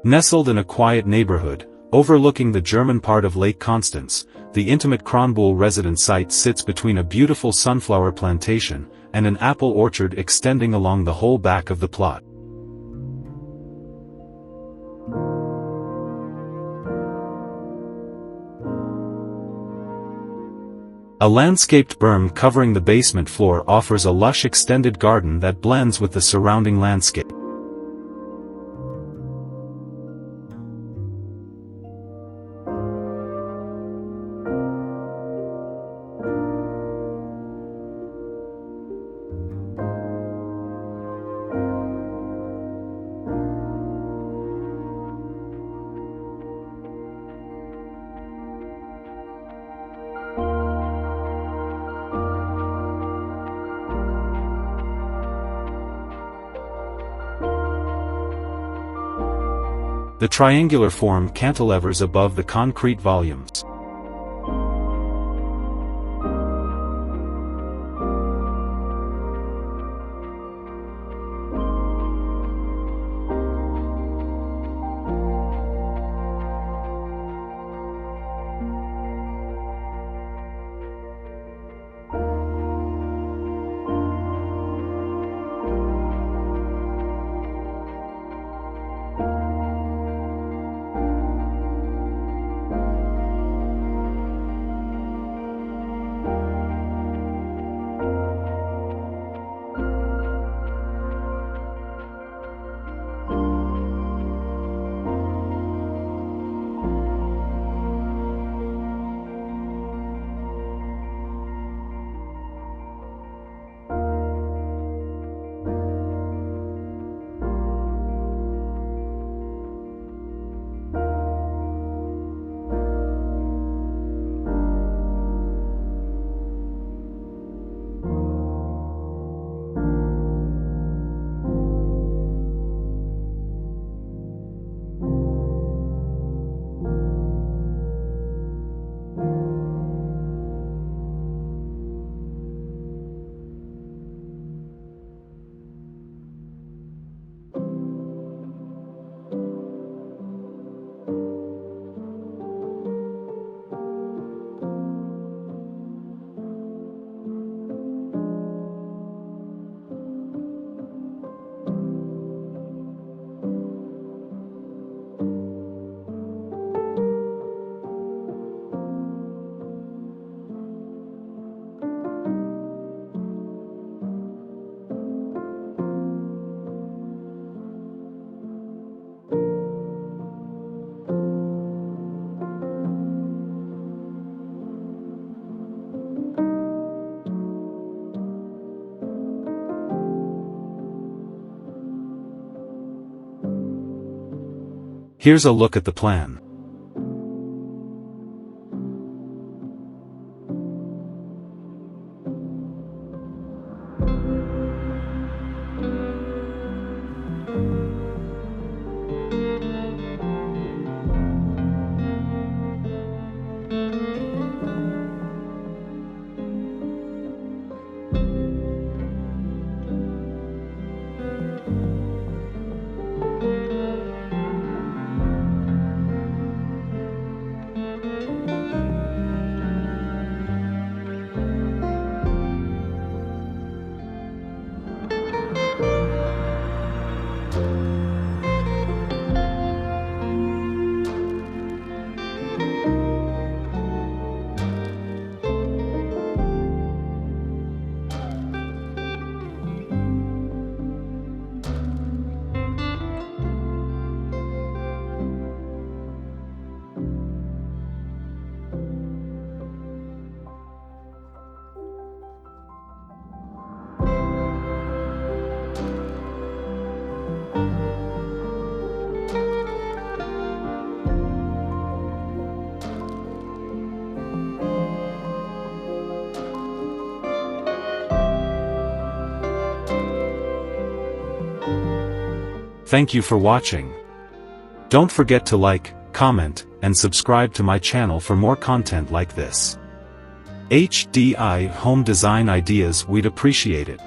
Nestled in a quiet neighborhood, overlooking the German part of Lake Constance, the intimate Kronbuhl residence site sits between a beautiful sunflower plantation and an apple orchard extending along the whole back of the plot. A landscaped berm covering the basement floor offers a lush extended garden that blends with the surrounding landscape. The triangular form cantilevers above the concrete volumes. Here's a look at the plan. Thank you for watching. Don't forget to like, comment, and subscribe to my channel for more content like this. HDI Home Design Ideas, we'd appreciate it.